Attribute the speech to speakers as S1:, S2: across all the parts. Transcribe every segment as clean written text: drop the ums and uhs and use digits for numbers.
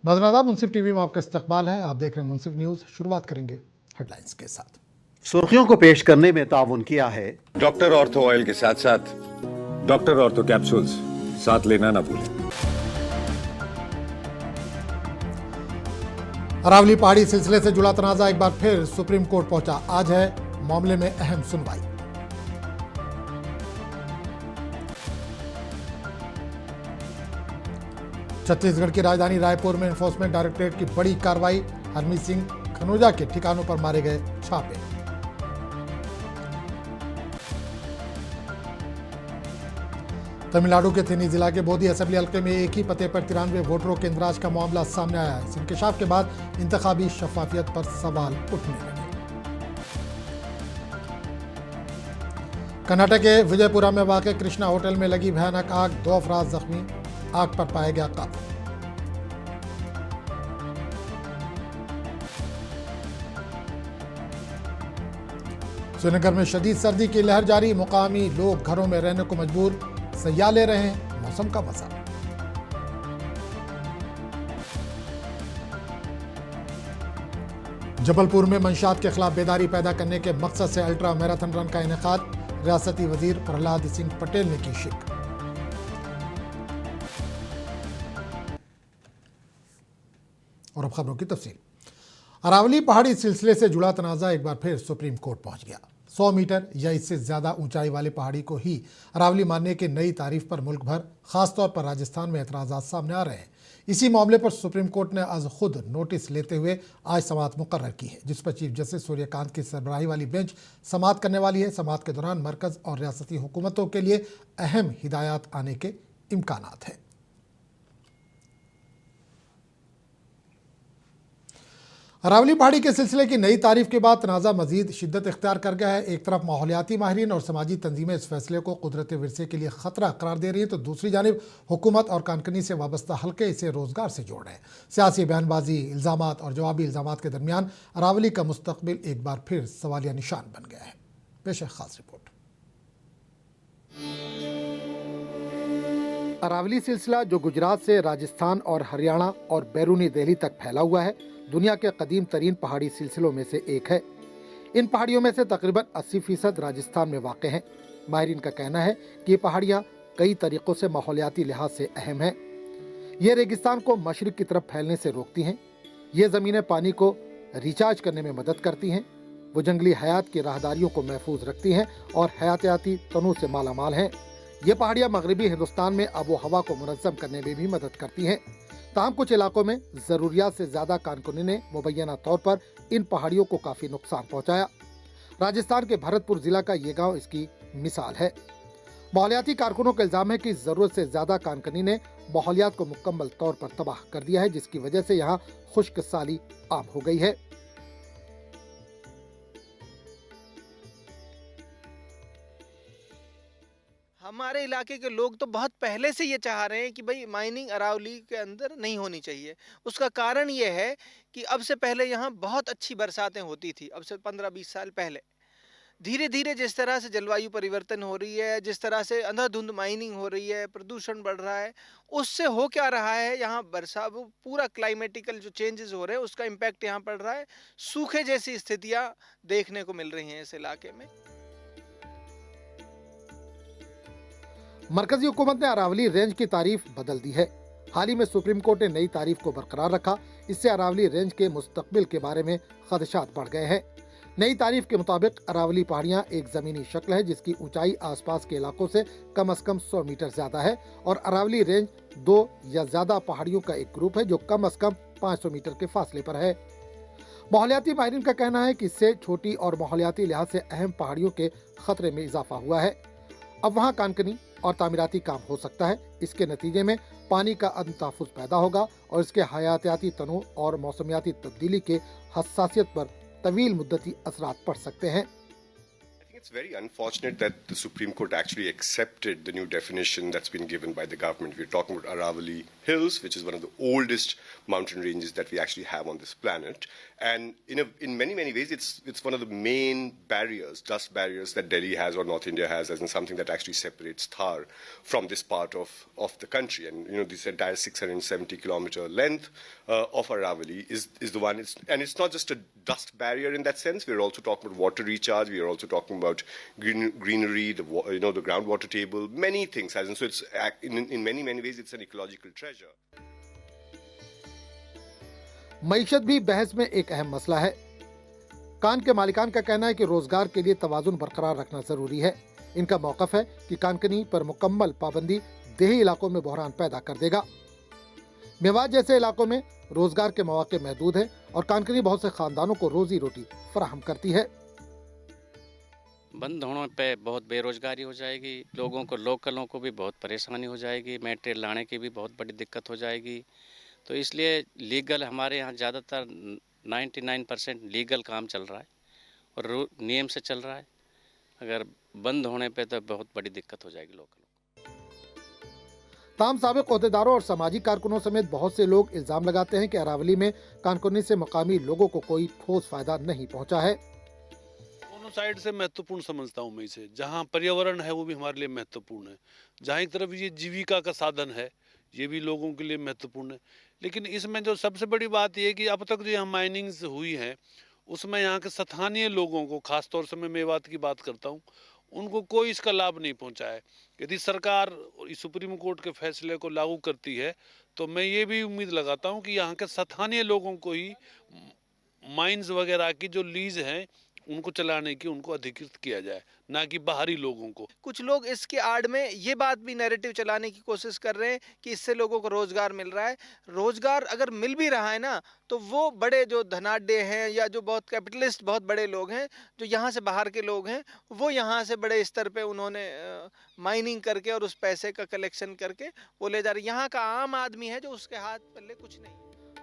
S1: नाज़रीन, मुंसिफ टीवी में आपका इस्तकबाल है। आप देख रहे हैं मुंसिफ न्यूज़। शुरुआत करेंगे हेडलाइंस के साथ।
S2: सुर्खियों को पेश करने में ताउन किया है
S3: डॉक्टर ऑर्थो ऑयल के साथ साथ डॉक्टर ऑर्थो कैप्सूल्स साथ लेना ना भूलें।
S1: अरावली पहाड़ी सिलसिले से जुड़ा तनाजा एक बार फिर सुप्रीम कोर्ट पहुंचा। आज है मामले में अहम सुनवाई। छत्तीसगढ़ की राजधानी रायपुर में एनफोर्समेंट डायरेक्टरेट की बड़ी कार्रवाई। हरमीत सिंह खनोजा के ठिकानों पर मारे गए छापे। तमिलनाडु के थेनी जिला के बोधी असेंबली हल्के में एक ही पते पर 93 वोटरों के इंदराज का मामला सामने आया है। इस इंकशाफ के बाद इंतखाबी शफाफियत पर सवाल उठने लगे। कर्नाटक के विजयपुरा में वाक़ कृष्णा होटल में लगी भयानक आग, 2 अफराद जख्मी, आग पर पाया गया काबू। श्रीनगर में शदीद सर्दी की लहर जारी, मुकामी लोग घरों में रहने को मजबूर, सयाह ले रहे हैं मौसम का मजा। जबलपुर में मंशियात के खिलाफ बेदारी पैदा करने के मकसद से अल्ट्रा मैराथन रन का इनेकाद, रियासती वजीर प्रहलाद सिंह पटेल ने की शिरकत। और अब खबरों की तफसील। अरावली पहाड़ी सिलसिले से जुड़ा तनाजा एक बार फिर सुप्रीम कोर्ट पहुंच गया। 100 मीटर या इससे ज्यादा ऊंचाई वाली पहाड़ी को ही अरावली मानने की नई तारीफ पर मुल्क भर, खासतौर पर राजस्थान में एतराज़ात सामने आ रहे हैं। इसी मामले पर सुप्रीम कोर्ट ने आज खुद नोटिस लेते हुए आज समाअत मुकर्रर की है, जिस पर चीफ जस्टिस सूर्यकांत की सरबराही वाली बेंच समाअत करने वाली है। समाअत के दौरान मरकज और रियासती हुकूमतों के लिए अहम हिदायत आने के इम्कानात हैं। अरावली पहाड़ी के सिलसिले की नई तारीफ के बाद तनाज़ा मजीद शिद्दत इख्तियार कर गया है। एक तरफ माहौलियाती माहिरीन और समाजी तंजीमें इस फैसले को कुदरती विरसे के लिए ख़तरा करार दे रही हैं, तो दूसरी जानिब हुकूमत और कानकनी से वाबस्ता हल्के इसे रोज़गार से जोड़ रहे हैं। सियासी बयानबाजी, इल्ज़ामात और जवाबी इल्ज़ामात के दरमियान अरावली का मुस्तकबिल एक बार फिर सवालिया निशान बन गया है। पेश है खास रिपोर्ट। अरावली सिलसिला जो गुजरात से राजस्थान और हरियाणा और बैरूनी दिल्ली तक फैला हुआ है, दुनिया के कदीम तरीन पहाड़ी सिलसिलों में से एक है। इन पहाड़ियों में से तकरीबन 80% राजस्थान में वाक़ हैं। माहिरीन का कहना है कि ये पहाड़ियाँ कई तरीक़ों से माहौलियाती लिहाज से अहम हैं। ये रेगिस्तान को मशरिक़ की तरफ फैलने से रोकती हैं। ये ज़मीनें पानी को रिचार्ज करने में मदद करती हैं। वो जंगली हयात की राहदारियों को महफूज रखती हैं और हयातियाती तनू से मालामाल हैं। ये पहाड़ियाँ मगरबी हिंदुस्तान में आबो हवा को मुनज़्ज़म करने में भी मदद करती हैं। ताहम कुछ इलाकों में ज़रूरियात से ज़्यादा कानकुनी ने मुबैना तौर पर इन पहाड़ियों को काफ़ी नुकसान पहुँचाया। राजस्थान के भरतपुर ज़िला का ये गांव इसकी मिसाल है। माहौलियाती कारकुनों का इल्ज़ाम है कि ज़रूरत से ज़्यादा कानकुनी ने माहौलियात को मुकम्मल तौर पर तबाह कर दिया है, जिसकी वजह से यहाँ खुश्क साली आम हो गई है।
S4: हमारे इलाके के लोग तो बहुत पहले से ये चाह रहे हैं कि भाई माइनिंग अरावली के अंदर नहीं होनी चाहिए। उसका कारण ये है कि अब से पहले यहाँ बहुत अच्छी बरसातें होती थी, अब से 15-20 साल पहले। धीरे धीरे जिस तरह से जलवायु परिवर्तन हो रही है, जिस तरह से अंधाधुंध माइनिंग हो रही है, प्रदूषण बढ़ रहा है, उससे हो क्या रहा है, यहाँ वो पूरा क्लाइमेटिकल जो चेंजेस हो रहे हैं उसका इम्पैक्ट यहाँ पड़ रहा है। सूखे जैसी स्थितियाँ देखने को मिल रही हैं इस इलाके में।
S1: मरकजी हुकूमत ने अरावली रेंज की तारीफ बदल दी है। हाल ही में सुप्रीम कोर्ट ने नई तारीफ को बरकरार रखा। इससे अरावली रेंज के मुस्तकबिल के बारे में खदशात बढ़ गए हैं। नई तारीफ के मुताबिक अरावली पहाड़ियाँ एक ज़मीनी शक्ल है जिसकी ऊंचाई आसपास के इलाकों से कम 100 मीटर ज़्यादा है, और अरावली रेंज 2 या ज़्यादा पहाड़ियों का एक ग्रुप है जो कम 500 मीटर के फासले पर है। माहौलियाती माहिरीन का कहना है कि इससे छोटी और माहौलियाती लिहाज से अहम पहाड़ियों के खतरे में इजाफा हुआ है। अब वहाँ कानकनी और तामीराती काम हो सकता है। इसके नतीजे में पानी का अदम तहफ़्फ़ुज़ पैदा होगा और इसके हयातियाती तनू और मौसमियाती तब्दीली के हसासियत पर तवील मुद्दती असरात पड़ सकते हैं।
S5: It's very unfortunate that the Supreme Court actually accepted the new definition that's been given by the government. We're talking about Aravalli Hills, which is one of the oldest mountain ranges that we actually have on this planet. And in many ways, it's one of the main barriers, dust barriers that Delhi has or North India has, as in something that actually separates Thar from this part of the country. And, this entire 670-kilometer length of Aravalli is the one. It's not just a dust barrier in that sense. We're also talking about water recharge. We are also talking about greenery, the groundwater table, many things. As in, so it's in many ways, it's an ecological treasure.
S1: मईशत भी बहस में एक अहम मसला है। कान के मालिकान का कहना है कि रोजगार के लिए तवाजुन बरकरार रखना जरूरी है। इनका मौकफ है कि कानकनी पर मुकम्मल पाबंदी देही इलाकों में बहरान पैदा कर देगा। मेवात जैसे इलाकों में रोजगार के मौके महदूद हैं और कानकनी बहुत से खानदानों को रोजी रोटी फराहम करती है।
S6: बंद होने पे बहुत बेरोजगारी हो जाएगी, लोगों को, लोकलों को भी बहुत परेशानी हो जाएगी, मटेरियल लाने की भी बहुत बड़ी दिक्कत हो जाएगी। तो इसलिए लीगल हमारे यहाँ ज़्यादातर 99% लीगल काम चल रहा है और नियम से चल रहा है। अगर बंद होने पे तो बहुत बड़ी दिक्कत हो जाएगी लोकलों को।
S1: ताम साबिक ओहदेदारों और सामाजिक कारकुनों समेत बहुत से लोग इल्जाम लगाते हैं कि अरावली में कानकुनी से मकामी लोगों को कोई ठोस फायदा नहीं पहुंचा है।
S7: दोनों साइड से महत्वपूर्ण समझता हूँ मैं इसे। जहाँ पर्यावरण है वो भी हमारे लिए महत्वपूर्ण है, जहाँ एक तरफ ये जीविका का साधन है ये भी लोगों के लिए महत्वपूर्ण है। लेकिन इसमें जो सबसे बड़ी बात यह है कि अब तक जो यहाँ माइनिंग्स हुई है उसमें यहाँ के स्थानीय लोगों को, खासतौर से मैं मेवात की बात करता हूँ, उनको कोई इसका लाभ नहीं पहुँचा है। यदि सरकार इस सुप्रीम कोर्ट के फैसले को लागू करती है तो मैं ये भी उम्मीद लगाता हूँ कि यहाँ के स्थानीय लोगों को ही माइंस वगैरह की जो लीज हैं उनको चलाने की, उनको अधिकृत किया जाए, ना कि बाहरी लोगों को।
S4: कुछ लोग इसके आड़ में ये बात भी नैरेटिव चलाने की कोशिश कर रहे हैं कि इससे लोगों को रोजगार मिल रहा है। रोजगार अगर मिल भी रहा है ना, तो वो बड़े जो धनाढ्य हैं या जो बहुत कैपिटलिस्ट, बहुत बड़े लोग हैं, जो यहाँ से बाहर के लोग हैं, वो यहाँ से बड़े स्तर पे उन्होंने माइनिंग करके और उस पैसे का कलेक्शन करके वो ले जा रहे। यहाँ का आम आदमी है जो उसके हाथ पल्ले कुछ नहीं।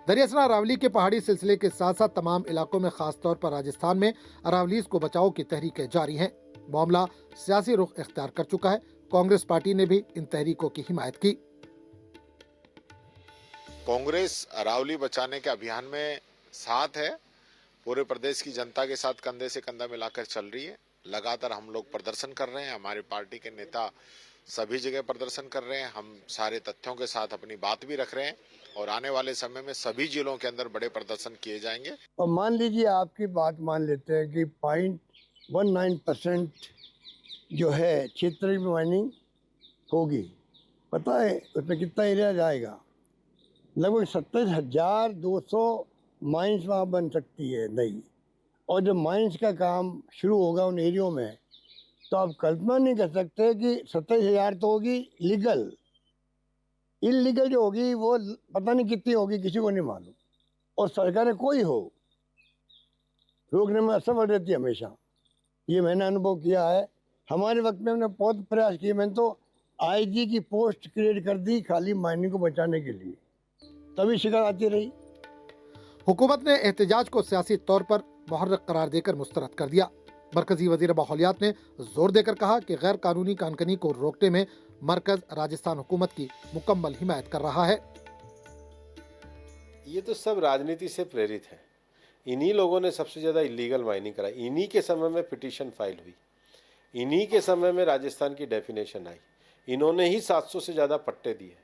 S1: दरियासना अरावली के पहाड़ी सिलसिले के साथ साथ तमाम इलाकों में, खास तौर पर राजस्थान में अरावलीज को बचाओ की तहरीकें जारी हैं। मामला सियासी रुख इख्तियार कर चुका है। कांग्रेस पार्टी ने भी इन तहरीकों की हिमायत की।
S8: कांग्रेस अरावली बचाने के अभियान में साथ है, पूरे प्रदेश की जनता के साथ कंधे से कंधा मिलाकर चल रही है। लगातार हम लोग प्रदर्शन कर रहे हैं, हमारे पार्टी के नेता सभी जगह प्रदर्शन कर रहे हैं। हम सारे तथ्यों के साथ अपनी बात भी रख रहे हैं और आने वाले समय में सभी जिलों के अंदर बड़े प्रदर्शन किए जाएंगे।
S9: और मान लीजिए, आपकी बात मान लेते हैं कि 0.19% जो है क्षेत्रीय माइनिंग होगी। पता है उसमें कितना एरिया जाएगा? लगभग 27,200 माइंस वहाँ बन सकती है नई। और जब माइंस का काम शुरू होगा उन एरियो में, तो आप कल्पना नहीं कर सकते कि 27,000 तो होगी लीगल, इलीगल जो होगी वो पता नहीं कितनी होगी, किसी को नहीं मालूम। और सरकारें कोई हो रोकने में असफल रहती है हमेशा। ये मैंने अनुभव किया है। हमारे वक्त में हमने बहुत प्रयास किए। मैंने तो आईजी की पोस्ट क्रिएट कर दी खाली माइनिंग को बचाने के लिए, तभी शिकायत आती रही।
S1: हुकूमत ने एहतजाज को सियासी तौर पर मुहर्रिक करार देकर मुस्तरद कर दिया। मरकजी वजीर माहौलियात ने जोर देकर कहा कि गैर कानूनी कानकनी को रोकने में मरकज राजस्थान हुकूमत की मुकम्मल हिमायत कर रहा है।
S10: ये तो सब राजनीति से प्रेरित है। इन्हीं लोगों ने सबसे ज़्यादा इलीगल माइनिंग कराई। इन्हीं के समय में पिटीशन फाइल हुई, इन्हीं के समय में राजस्थान की डेफिनेशन आई, इन्होंने ही 700 से ज़्यादा पट्टे दिए।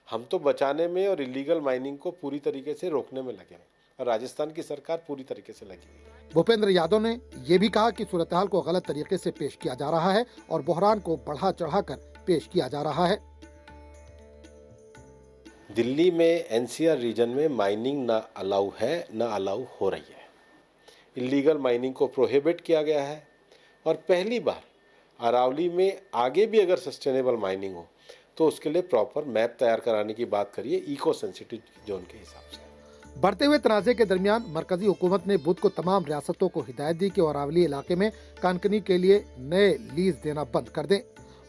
S10: हम तो बचाने में और इलीगल माइनिंग को पूरी तरीके से रोकने में लगे हैं और राजस्थान की सरकार पूरी तरीके से लगी हुई है।
S1: भूपेंद्र यादव ने यह भी कहा कि सूरत हाल को गलत तरीके से पेश किया जा रहा है और बहरान को बढ़ा चढ़ाकर पेश किया जा रहा है।
S10: दिल्ली में एनसीआर रीजन में माइनिंग ना अलाउ है, ना अलाउ हो रही है। इलीगल माइनिंग को प्रोहिबिट किया गया है और पहली बार अरावली में आगे भी अगर सस्टेनेबल माइनिंग हो तो उसके लिए प्रॉपर मैप तैयार कराने की बात करिए इको सेंसिटिव जोन के हिसाब से।
S1: बढ़ते हुए तनाज़े के दरमियान मरकजी हुकूमत ने बुध को तमाम रियासतों को हिदायत दी कि अरावली इलाके में कानकनी के लिए नए लीज देना बंद कर दें।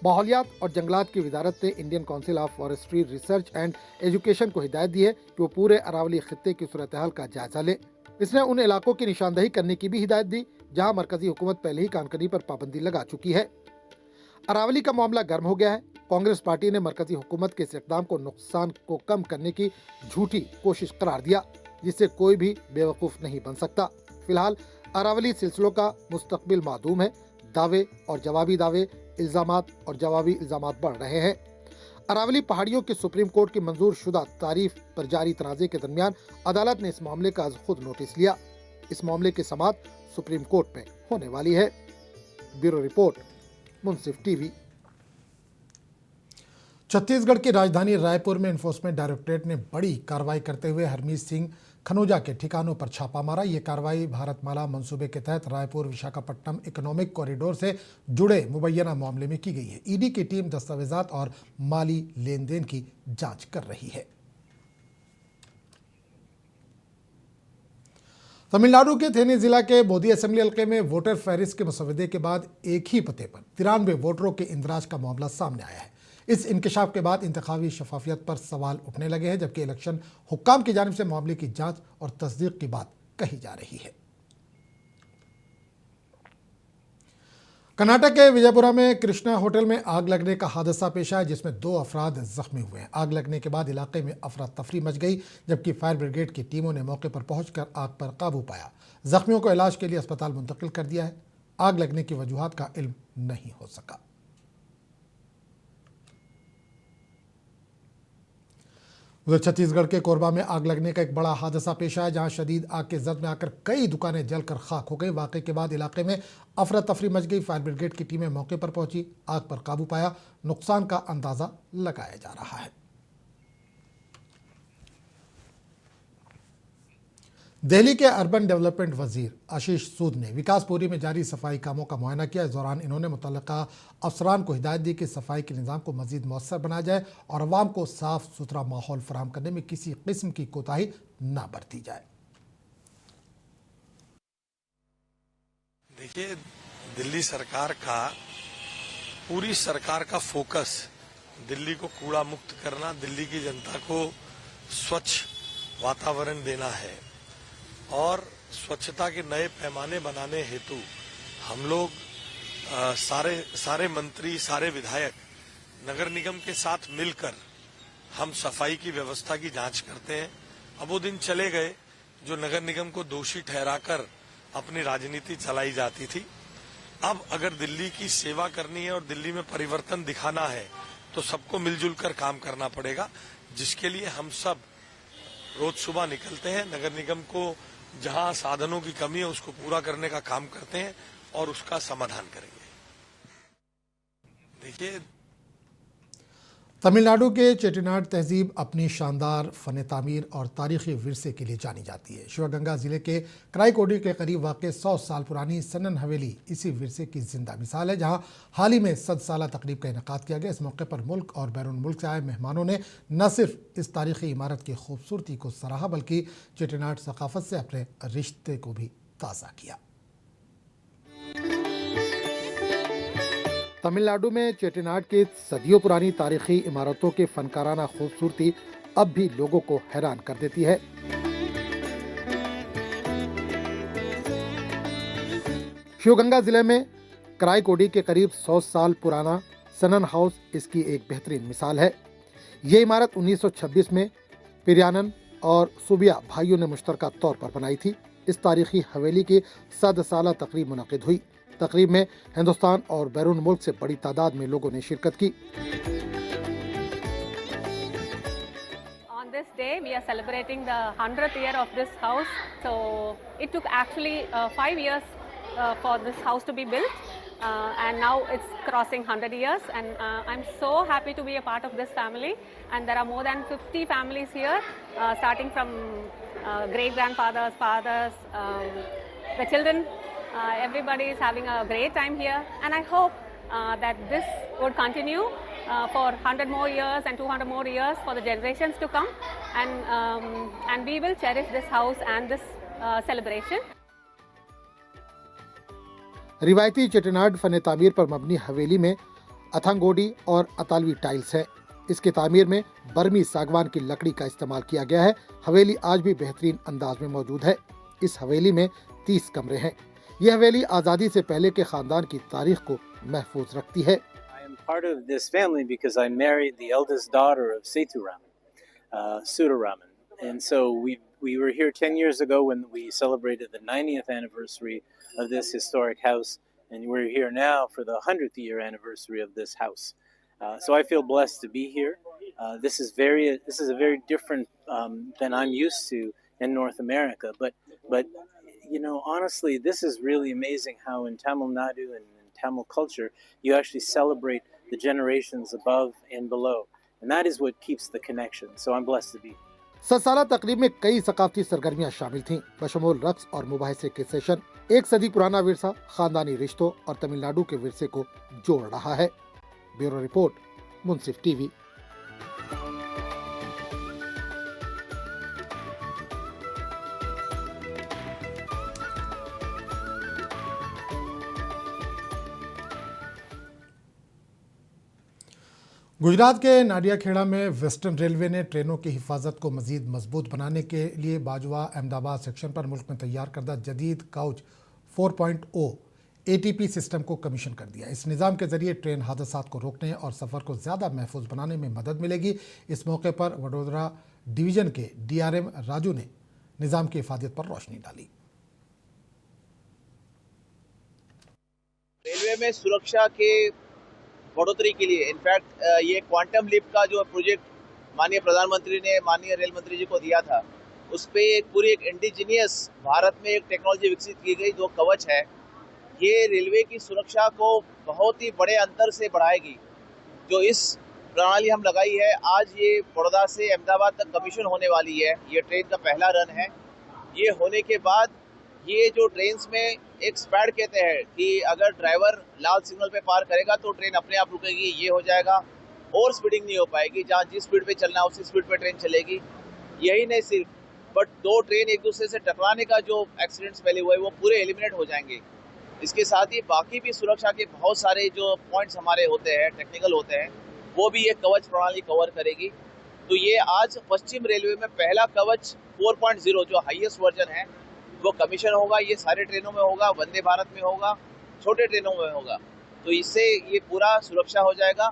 S1: माहौलियात और जंगलात की वजारत ने Indian council of forestry research and education को हिदायत दी है कि वो पूरे अरावली खित्ते की सूरत हाल का जायजा ले। इसने उन इलाकों की निशानदही करने की भी हिदायत दी जहां मरकजी हुकूमत पहले ही कानकनी पर पाबंदी लगा चुकी है। अरावली का मामला गर्म हो गया है। कांग्रेस पार्टी ने मरकजी हुकूमत के इस इक़दाम को नुकसान को कम करने की झूठी कोशिश करार दिया, जिससे कोई भी बेवकूफ़ नहीं बन सकता। फिलहाल अरावली सिलसिलों का मुस्तकबिल मादूम है। दावे और जवाबी दावे, इल्जामात और जवाबी इल्जामात बढ़ रहे हैं। अरावली पहाड़ियों की सुप्रीम कोर्ट की मंजूर शुदा तारीफ पर जारी तनाज़े के दरमियान अदालत ने इस मामले का आज खुद नोटिस लिया। इस मामले की समाअत सुप्रीम कोर्ट में होने वाली है। ब्यूरो रिपोर्ट, मुंसिफ टीवी।
S11: छत्तीसगढ़ की राजधानी रायपुर में एनफोर्समेंट डायरेक्टरेट ने बड़ी कार्रवाई करते हुए हरमीत सिंह खनोजा के ठिकानों पर छापा मारा। ये कार्रवाई भारतमाला मंसूबे के तहत रायपुर विशाखापट्टनम इकोनॉमिक कॉरिडोर से जुड़े मुबैना मामले में की गई है। ईडी की टीम दस्तावेजात और माली लेन देन की जांच कर रही है। तमिलनाडु के थेनी जिला के बोधी असेंबली हल्के में वोटर फहरिस्त के मसवदे के बाद एक ही पते पर 93 वोटरों के इंदराज का मामला सामने आया है। इस इंकशाफ के बाद इंतखाबी शफाफियत पर सवाल उठने लगे हैं, जबकि इलेक्शन हुक्काम की जानिब से मामले की जांच और तस्दीक की बात कही जा रही है। कर्नाटक के विजयपुरा में कृष्णा होटल में आग लगने का हादसा पेश आया, जिसमें 2 अफराद जख्मी हुए हैं। आग लगने के बाद इलाके में अफरा तफरी मच गई, जबकि फायर ब्रिगेड की टीमों ने मौके पर पहुंचकर आग पर काबू पाया। जख्मियों को इलाज के लिए अस्पताल मुंतकिल कर दिया है। आग लगने की वजूहात का इल्म नहीं हो सका। उधर छत्तीसगढ़ के कोरबा में आग लगने का एक बड़ा हादसा पेश आया, जहां शदीद आग के जद में आकर कई दुकानें जलकर खाक हो गई। वाकई के बाद इलाके में अफरा तफरी मच गई। फायर ब्रिगेड की टीमें मौके पर पहुंची, आग पर काबू पाया। नुकसान का अंदाजा लगाया जा रहा है। दिल्ली के अर्बन डेवलपमेंट वजीर आशीष सूद ने विकासपुरी में जारी सफाई कामों का मुआयना किया। इस दौरान इन्होंने मुतल्लिका अफसरान को हिदायत दी कि सफाई के निज़ाम को मज़ीद मौसर बनाया जाए और अवाम को साफ सुथरा माहौल फराहम करने में किसी किस्म की कोताही न बरती जाए।
S12: देखिए, दिल्ली सरकार का पूरी सरकार का फोकस दिल्ली को कूड़ा मुक्त करना, दिल्ली की जनता को स्वच्छ वातावरण देना है और स्वच्छता के नए पैमाने बनाने हेतु हम लोग सारे मंत्री, सारे विधायक नगर निगम के साथ मिलकर हम सफाई की व्यवस्था की जांच करते हैं। अब वो दिन चले गए जो नगर निगम को दोषी ठहराकर अपनी राजनीति चलाई जाती थी। अब अगर दिल्ली की सेवा करनी है और दिल्ली में परिवर्तन दिखाना है तो सबको मिलजुल कर काम करना पड़ेगा, जिसके लिए हम सब रोज सुबह निकलते हैं। नगर निगम को जहां साधनों की कमी है उसको पूरा करने का काम करते हैं और उसका समाधान करेंगे। देखिए,
S11: तमिलनाडु के चेट्टिनाड तहजीब अपनी शानदार फ़न तामीर और तारीख़ी विरसे के लिए जानी जाती है। शिवगंगा ज़िले के कराईकोडी के करीब वाक़ 100 साल पुरानी सनन हवेली इसी विरसे की जिंदा मिसाल है, जहां हाल ही में 100 साला तकरीब का इनेकाद किया गया। इस मौके पर मुल्क और बैरून मुल्क से आए मेहमानों ने न सिर्फ इस तारीख़ी इमारत की खूबसूरती को सराहा, बल्कि चेट्टिनाड सकाफ़त से अपने रिश्ते को भी ताज़ा किया।
S1: तमिलनाडु में चेट्टिनाड की सदियों पुरानी तारीखी इमारतों की फनकाराना खूबसूरती अब भी लोगों को हैरान कर देती है। शिवगंगा जिले में कराईकोडी के करीब 100 साल पुराना सनन हाउस इसकी एक बेहतरीन मिसाल है। ये इमारत 1926 में पिरियानन और सुबिया भाइयों ने मुश्तरका तौर पर बनाई थी। इस तारीखी हवेली की 100 साला तकरीब मुनक़िद हुई। तकरीब में हिंदुस्तान और बैरून मुल्क से बड़ी तादाद में लोगों ने शिरकत की।
S13: On this day we are celebrating the 100th year of this house. So it took actually 5 years for this house to be built, and now it's crossing 100 years, and I'm so happy to be a part of this family. And there are more than 50 families here, starting from great grandfathers, fathers, the children. Everybody is having a great time here, and I hope that this would continue for 100 more years and 200 more years for the generations to come, and we will cherish this house and this celebration.
S1: रिवायती Chettinad fun तामीर पर मबनी हवेली में अथंगोडी और अतालवी tiles है। इसकी तामीर में बर्मी सागवान की लकड़ी का इस्तेमाल किया गया है। हवेली आज भी बेहतरीन अंदाज में मौजूद है। इस हवेली में 30 कमरे हैं। यह हवेली आजादी से पहले के खानदान की तारीख को महफूज रखती है।
S14: I am part of this family because I married the eldest daughter of Setu Raman, Sudha Raman. And so we were here 10 years ago when we celebrated the 90th anniversary of this historic house, and we're here now for the 100th year anniversary of this house. So I feel blessed to be here. This is a very different than I'm used to in North America, but you know, honestly, this is really amazing how in Tamil Nadu and in Tamil culture you actually celebrate the generations above and below, and that is what keeps the connection. So I'm blessed to be.
S1: 7 साला तकरीब में कई सकाफती सरगर्मियां शामिल थीं, बशमूल रक्स और मुबाहिसे के session. 1 सदी पुराना विरसा खानदानी रिश्तों और तमिलनाडु के विरसे को जोड़ रहा है। ब्यूरो रिपोर्ट, मुंसिफ टीवी।
S11: गुजरात के नाडियाखेड़ा में वेस्टर्न रेलवे ने ट्रेनों की हिफाजत को मजीद मजबूत बनाने के लिए बाजवा अहमदाबाद सेक्शन पर मुल्क में तैयार करदा जदीद काउच 4.0 ATP सिस्टम को कमीशन कर दिया। इस निज़ाम के जरिए ट्रेन हादसात को रोकने और सफ़र को ज़्यादा महफूज बनाने में मदद मिलेगी। इस मौके पर वडोदरा डिवीज़न के DRM राजू ने निज़ाम की हिफाजत पर रोशनी डाली।
S15: रेलवे में सुरक्षा के बढ़ोतरी के लिए इनफैक्ट ये क्वांटम लीप का जो प्रोजेक्ट माननीय प्रधानमंत्री ने माननीय रेल मंत्री जी को दिया था, उस पे एक इंडिजीनियस भारत में एक टेक्नोलॉजी विकसित की गई जो कवच है। ये रेलवे की सुरक्षा को बहुत ही बड़े अंतर से बढ़ाएगी। जो इस प्रणाली हम लगाई है, आज ये बड़ौदा से अहमदाबाद तक कमीशन होने वाली है। ये ट्रेन का पहला रन है। ये होने के बाद ये जो ट्रेन्स में एक स्पैड कहते हैं कि अगर ड्राइवर लाल सिग्नल पे पार करेगा तो ट्रेन अपने आप रुकेगी, ये हो जाएगा। ओवर स्पीडिंग नहीं हो पाएगी, जहाँ जिस स्पीड पे चलना है उसी स्पीड पे ट्रेन चलेगी। यही नहीं सिर्फ, बट दो ट्रेन एक दूसरे से टकराने का जो एक्सीडेंट्स पहले हुए वो पूरे एलिमिनेट हो जाएंगे। इसके साथ ही बाकी भी सुरक्षा के बहुत सारे जो पॉइंट्स हमारे होते हैं, टेक्निकल होते हैं, वो भी ये कवच प्रणाली कवर करेगी। तो ये आज पश्चिम रेलवे में पहला कवच 4.0 जो हाईएस्ट वर्जन है वो कमीशन होगा। ये सारे ट्रेनों में होगा, वंदे भारत में होगा, छोटे ट्रेनों में होगा। तो इससे ये पूरा सुरक्षा हो जाएगा।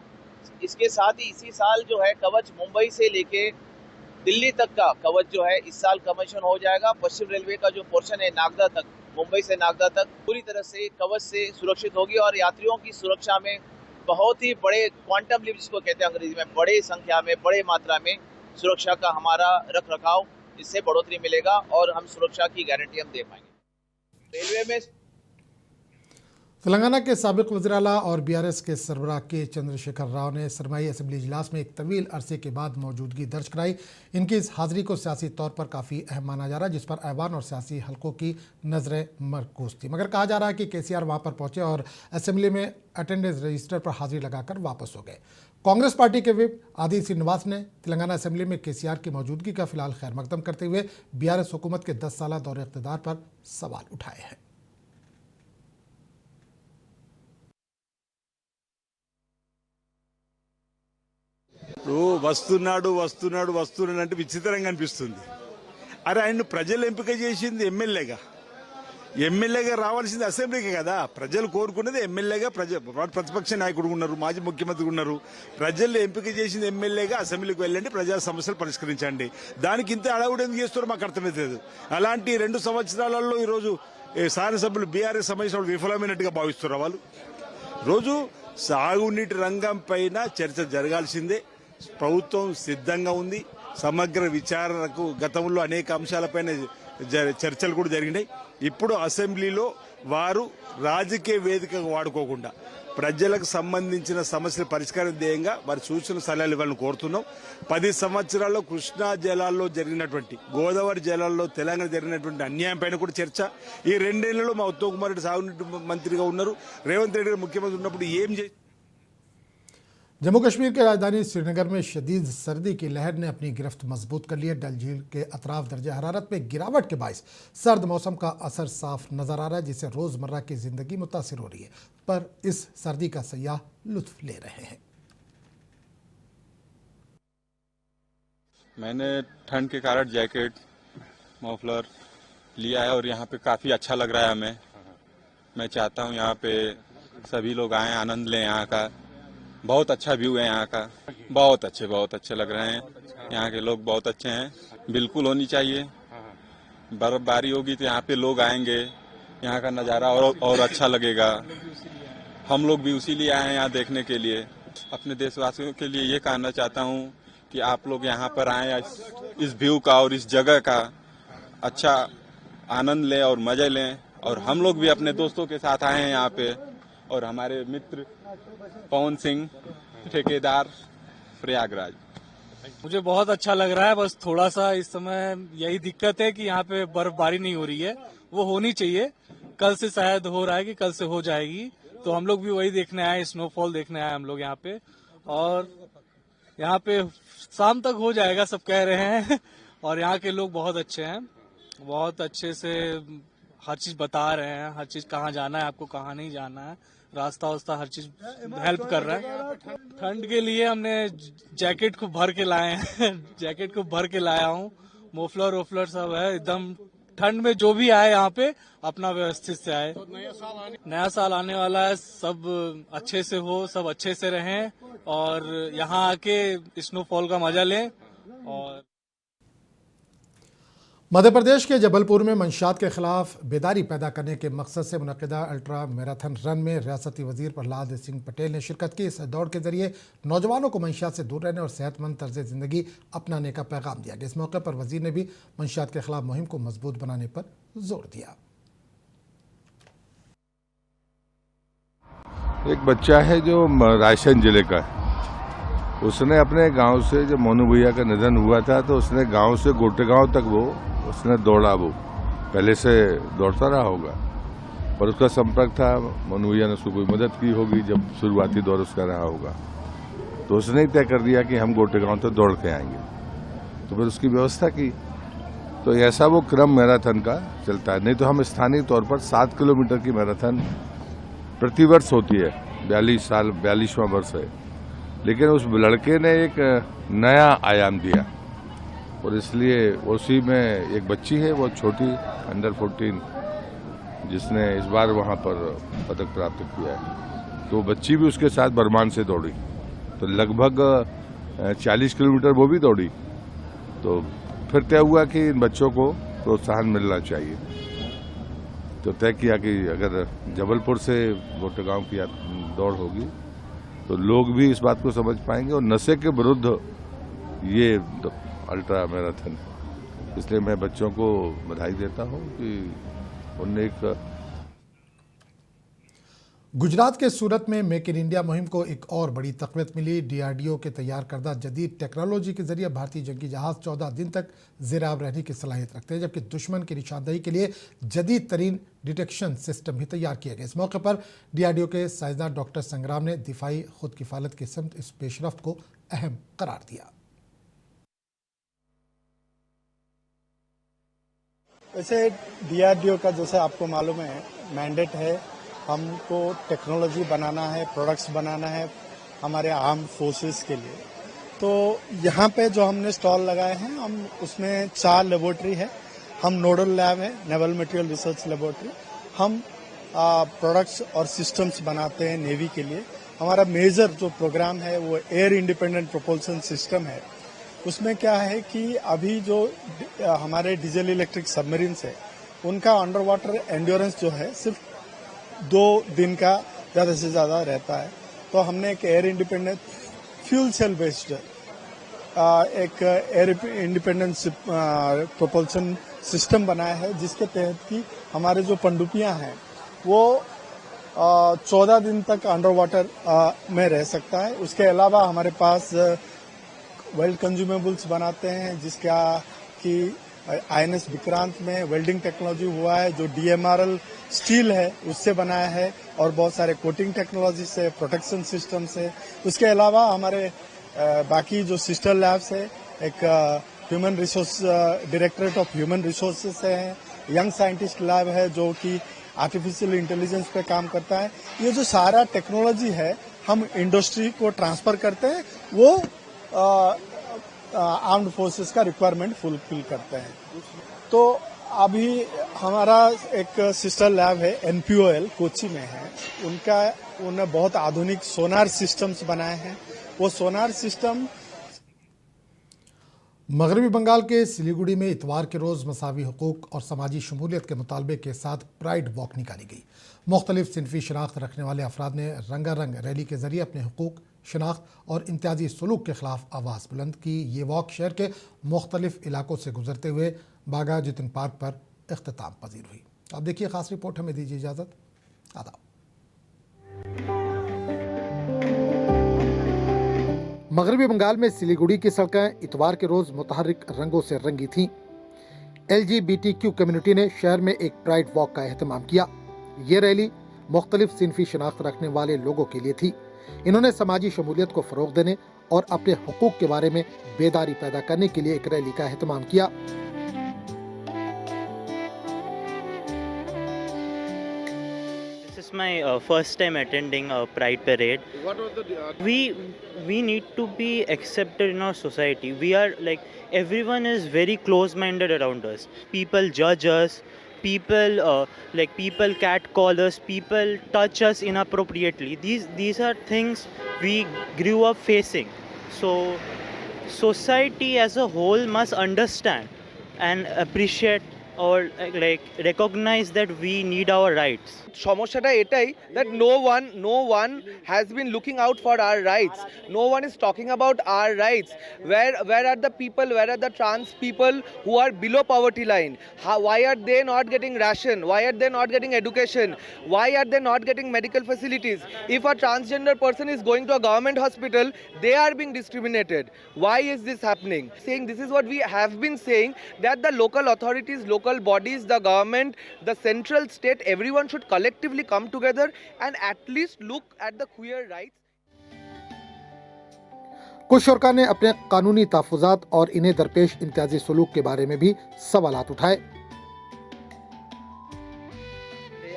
S15: इसके साथ ही इसी साल जो है कवच मुंबई से लेके दिल्ली तक का कवच जो है इस साल कमीशन हो जाएगा। पश्चिम रेलवे का जो पोर्शन है नागदा तक, मुंबई से नागदा तक पूरी तरह से कवच से सुरक्षित होगी और यात्रियों की सुरक्षा में बहुत ही बड़े क्वांटम लीप जिसको कहते हैं अंग्रेजी में, बड़े संख्या में, बड़े मात्रा में सुरक्षा का हमारा रख रखाव, इससे बढ़ोतरी मिलेगा और हम सुरक्षा की गारंटी हम दे पाएंगे। रेलवे में
S11: तेलंगाना के साबिक वज़ीर-ए-आला और BRS के सरबराह के चंद्रशेखर राव ने सरमाई असेंबली इजलास में एक तवील अरसे के बाद मौजूदगी दर्ज कराई। इनकी इस हाज़िरी को सियासी तौर पर काफ़ी अहम माना जा रहा है, जिस पर ऐवान और सियासी हलकों की नज़रें मरकूज़ थी। मगर कहा जा रहा है कि KCR वहाँ पर पहुँचे और असेंबली में अटेंडेंस रजिस्टर पर हाज़िरी लगाकर वापस हो गए। कांग्रेस पार्टी के व्हिप आदित्य श्रीनिवास ने तेलंगाना असेंबली में KCR की मौजूदगी का फिलहाल खैर मकदम करते हुए BRS हुकूमत के 10 साला दौरे इक़्तिदार पर सवाल उठाए हैं।
S16: వస్తున్నాడు అంటే విచిత్రంగా అనిపిస్తుంది. అరే ఆయన ప్రజలు ఎంపిక చేసింది ఎమ్మెల్యేగా రావాల్సింది అసెంబ్లీకి కదా. ప్రజలు కోరుకున్నది ఎమ్మెల్యేగా, ప్రతిపక్ష నాయకుడు ఉన్నారు, మాజీ ముఖ్యమంత్రి ఉన్నారు. ప్రజలు ఎంపిక చేసింది ఎమ్మెల్యేగా అసెంబ్లీకి వెళ్ళండి, ప్రజా సమస్యలు పరిష్కరించండి. దానికి ఇంత అడవుడు ఎందుకు చేస్తారో మాకు అర్థమవుతుంది. అలాంటి 2 సంవత్సరాలలో ఈరోజు శాసనసభ్యులు BRS సమావేశంలో విఫలమైనట్టుగా భావిస్తున్నారు వాళ్ళు. రోజు సాగునీటి రంగం పైన చర్చ జరగాల్సిందే. ప్రభుత్వం సిద్ధంగా ఉంది. సమగ్ర విచారణకు గతంలో అనేక అంశాలపైన చర్చలు కూడా జరిగినాయి. ఇప్పుడు అసెంబ్లీలో వారు రాజకీయ వేదికగా వాడుకోకుండా ప్రజలకు సంబంధించిన సమస్యల పరిష్కారం ధ్యేయంగా వారి సూచన సలహాలు ఇవ్వాలని కోరుతున్నాం. 10 సంవత్సరాల్లో కృష్ణా జలాల్లో జరిగినటువంటి, గోదావరి జలాల్లో తెలంగాణ జరిగినటువంటి అన్యాయం పైన కూడా చర్చ. ఈ 2 ఏళ్లలో మా ఉత్తమ్ కుమార్ రెడ్డి సాగునీటి మంత్రిగా ఉన్నారు, రేవంత్ రెడ్డి గారు ముఖ్యమంత్రి ఉన్నప్పుడు ఏం చేసి.
S11: जम्मू कश्मीर की राजधानी श्रीनगर में शदीद सर्दी की लहर ने अपनी गिरफ्त मजबूत कर ली है। डल झील के अतराफ दर्जा हरारत में गिरावट के बायस सर्द मौसम का असर साफ नजर आ रहा है, जिससे रोज़मर्रा की ज़िंदगी मुतासिर हो रही है। पर इस सर्दी का सयाह लुत्फ ले रहे हैं।
S17: मैंने ठंड के कारण जैकेट, मफलर लिया है और यहाँ पे काफ़ी अच्छा लग रहा है हमें। मैं चाहता हूँ यहाँ पे सभी लोग आएं, आनंद लें यहाँ का। बहुत अच्छा व्यू है यहाँ का, बहुत अच्छे लग रहे हैं। यहाँ के लोग बहुत अच्छे हैं, बिल्कुल होनी चाहिए। बर्फबारी होगी तो यहाँ पे लोग आएंगे, यहाँ का नज़ारा और अच्छा लगेगा। हम लोग भी उसी लिए आए हैं यहाँ देखने के लिए। अपने देशवासियों के लिए ये कहना चाहता हूँ कि आप लोग यहाँ पर आएं, इस व्यू का और इस जगह का अच्छा आनंद लें और मजे लें। और हम लोग भी अपने दोस्तों के साथ आए हैं यहाँ पे, और हमारे मित्र पवन सिंह, ठेकेदार, प्रयागराज।
S18: मुझे बहुत अच्छा लग रहा है। बस थोड़ा सा इस समय यही दिक्कत है कि यहाँ पे बर्फबारी नहीं हो रही है, वो होनी चाहिए। कल से शायद हो रहा है कि कल से हो जाएगी, तो हम लोग भी वही देखने आए, स्नोफॉल देखने आए हम लोग यहाँ पे। और यहाँ पे शाम तक हो जाएगा सब कह रहे हैं। और यहाँ के लोग बहुत अच्छे हैं, बहुत अच्छे से हर चीज बता रहे हैं, हर चीज कहाँ जाना है आपको, कहाँ नहीं जाना है, रास्ता वास्ता हर चीज हेल्प कर रहा है। ठंड के लिए हमने जैकेट को भर के लाए हैं। जैकेट को भर के लाया हूँ, मोफलर वोफलर सब है एकदम। ठंड में जो भी आए यहाँ पे अपना व्यवस्थित से आए। नया साल आने वाला है, सब अच्छे से हो, सब अच्छे से रहें और यहाँ आके स्नोफॉल का मजा लें। और
S11: मध्य प्रदेश के जबलपुर में मंशियात के खिलाफ बेदारी पैदा करने के मकसद से मुनक़िदा अल्ट्रा मैराथन रन में रियासती वजीर प्रहलाद सिंह पटेल ने शिरकत की। इस दौड़ के जरिए नौजवानों को मंशियात से दूर रहने और सेहतमंद तर्ज ज़िंदगी अपनाने का पैगाम दिया गया। इस मौके पर वजीर ने भी मंशियात के खिलाफ मुहिम को मजबूत बनाने पर जोर दिया।
S19: एक बच्चा है जो रायसेन जिले का है, उसने अपने गांव से, जब मोनू भैया का निधन हुआ था तो उसने गांव से गोटेगांव तक उसने दौड़ा। वो पहले से दौड़ता रहा होगा, पर उसका संपर्क था, मोनू भैया ने उसको कोई मदद की होगी जब शुरुआती दौर उसका रहा होगा, तो उसने ही तय कर दिया कि हम गोटेगांव तक दौड़ के आएंगे। तो फिर उसकी व्यवस्था की, तो ऐसा वो क्रम मैराथन का चलता है। नहीं तो हम स्थानीय तौर पर 7 किलोमीटर की मैराथन प्रतिवर्ष होती है, 42वां वर्ष है। लेकिन उस लड़के ने एक नया आयाम दिया और इसलिए उसी में एक बच्ची है, वो छोटी अंडर 14, जिसने इस बार वहाँ पर पदक प्राप्त किया है। तो बच्ची भी उसके साथ बरमान से दौड़ी, तो लगभग 40 किलोमीटर वो भी दौड़ी। तो फिर तय हुआ कि इन बच्चों को प्रोत्साहन मिलना चाहिए, तो तय किया कि अगर जबलपुर से गोटेगांव की दौड़ होगी तो लोग भी इस बात को समझ पाएंगे और नशे के विरुद्ध ये अल्ट्रा मैराथन है। इसलिए मैं बच्चों को बधाई देता हूं कि उन्हें एक।
S11: गुजरात के सूरत में मेक इन इंडिया मुहिम को एक और बड़ी तक़वियत मिली। डीआरडीओ के तैयार करदा जदीद टेक्नोलॉजी के जरिए भारतीय जंगी जहाज़ 14 दिन तक ज़ेर-आब रहने की सलाहियत रखते हैं, जबकि दुश्मन की निशानदेही के लिए जदीद तरीन डिटेक्शन सिस्टम भी तैयार किए गए। इस मौके पर डीआरडीओ के साइंसदान डॉक्टर संग्राम ने दिफाई खुद किफ़ालत की समत इस पेशरफ्त को अहम करार दिया।
S20: वैसे डीआरडीओ का जैसे आपको मालूम है मैंडेट है, हमको टेक्नोलॉजी बनाना है, प्रोडक्ट्स बनाना है हमारे आर्म्ड फोर्सेस के लिए। तो यहाँ पे जो हमने स्टॉल लगाए हैं, हम उसमें 4 लेबोरेटरी है। हम नोडल लैब है, नेवल मटेरियल रिसर्च लेबोरेटरी। हम प्रोडक्ट्स और सिस्टम्स बनाते हैं नेवी के लिए। हमारा मेजर जो प्रोग्राम है वो एयर इंडिपेंडेंट प्रोपल्सन सिस्टम है। उसमें क्या है कि अभी जो हमारे डीजल इलेक्ट्रिक सबमरीन्स है, उनका अंडर वाटर एंड्योरेंस जो है सिर्फ 2 दिन का ज़्यादा से ज़्यादा रहता है। तो हमने एक air independent fuel cell based एक एयर इंडिपेंडेंट प्रोपल्सन सिस्टम बनाया है, जिसके तहत कि हमारे जो पनडुब्बियां हैं वो 14 दिन तक अंडर वाटर में रह सकता है। उसके अलावा हमारे पास वेल्ड कंज्यूमेबल्स बनाते हैं, जिसका कि आईएनएस विक्रांत में वेल्डिंग टेक्नोलॉजी हुआ है, जो डीएमआरएल स्टील है उससे बनाया है, और बहुत सारे कोटिंग टेक्नोलॉजी से, प्रोटेक्शन सिस्टम से। उसके अलावा हमारे बाकी जो सिस्टर लैब्स है, एक human resource directorate of human resources है, यंग साइंटिस्ट लैब है जो कि आर्टिफिशियल इंटेलिजेंस पे काम करता है। ये जो सारा टेक्नोलॉजी है हम इंडस्ट्री को ट्रांसफर करते हैं, वो आर्म्ड फोर्सेस का रिक्वायरमेंट फुलफिल करते हैं। तो अभी हमारा एक सिस्टर लैब है NPOL कोची में है, उन्होंने बहुत आधुनिक सोनार सिस्टम्स बनाए हैं। वो सोनार सिस्टम
S11: मगरबी बंगाल के सिलीगुड़ी में इतवार के रोज़ मसावी हुकूक और समाजी शमूलियत के मुतालबे के साथ प्राइड वॉक निकाली गई। मुख्तलिफ सिनफी शनाख्त रखने वाले अफराद ने रंगारंग रैली के जरिए अपने हुकूक, शनाख्त और इम्तियाजी सलूक के खिलाफ आवाज़ बुलंद की। ये वॉक शहर के मुख्तलिफ इलाकों से गुजरते हुए बागा जितिन पार्क पर इख्तिताम पजीर हुई। अब देखिए खास रिपोर्ट, हमें दीजिए इजाज़त। आदाब। मगरबी बंगाल में सिलीगुड़ी की सड़कें इतवार के रोज मुतहर्रिक रंगों से रंगी थीं। LGBTQ कम्युनिटी ने शहर में एक प्राइड वॉक का एहतमाम किया। ये रैली मुख्तलिफ सिनफी शनाख्त रखने वाले लोगों के लिए थी। इन्होंने समाजी शमूलियत को फरोग देने और अपने हुकूक के बारे में बेदारी पैदा करने के लिए एक रैली का एहतमाम किया।
S21: This is my first time attending a Pride Parade.
S22: What was the?
S21: We need to be accepted in our society. We are like, everyone is very close-minded around us. People judge us. People catcall us. People touch us inappropriately. These are things we grew up facing. So society as a whole must understand and appreciate or like recognize that we need our rights.
S23: সমস্যাটা এটাই that no one has been looking out for our rights. No one is talking about our rights. Where are the people, where are the trans people who are below poverty line? Why are they not getting ration? Why are they not getting education? Why are they not getting medical facilities? If a transgender person is going to a government hospital, they are being discriminated. Why is this happening? Saying this is what we have been saying, that the local authorities, local bodies, the government, the central state, everyone should collectively come together and at least look at the queer rights.
S1: कुछ शुरका ने अपने कानूनी तहफ़्फ़ुज़ात और इन्हें दरपेश इम्तियाजी सलूक के बारे में भी सवालात उठाए।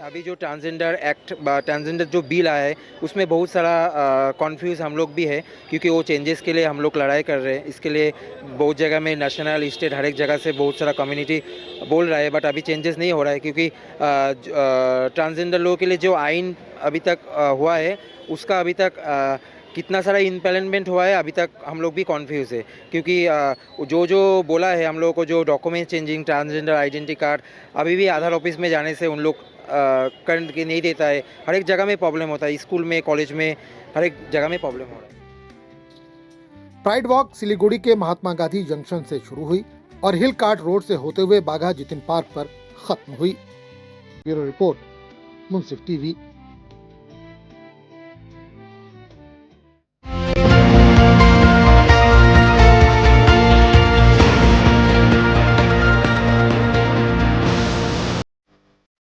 S24: अभी जो ट्रांसजेंडर एक्ट ट्रांसजेंडर जो बिल आया है उसमें बहुत सारा कॉन्फ्यूज़ हम लोग भी है, क्योंकि वो चेंजेस के लिए हम लोग लड़ाई कर रहे हैं। इसके लिए बहुत जगह में नेशनल स्टेट हर एक जगह से बहुत सारा कम्युनिटी बोल रहा है, बट अभी चेंजेस नहीं हो रहा है, क्योंकि ट्रांसजेंडर लोगों के लिए जो आइन अभी तक हुआ है उसका अभी तक कितना सारा इम्प्लीमेंट हुआ है अभी तक हम लोग भी कॉन्फ्यूज़ है। क्योंकि जो बोला है हम लोगों को, जो document changing, transgender identity card अभी भी आधार ऑफिस में जाने से उन लोग करंट के नहीं देता है। हर एक जगह में प्रॉब्लम होता है, स्कूल में, कॉलेज में, हर एक जगह में प्रॉब्लम हो रहा है।
S1: प्राइड वॉक सिलीगुड़ी के महात्मा गांधी जंक्शन से शुरू हुई और हिल कार्ट रोड से होते हुए बाघा जितिन पार्क पर खत्म हुई। ब्यूरो रिपोर्ट, मुंसिफ टीवी।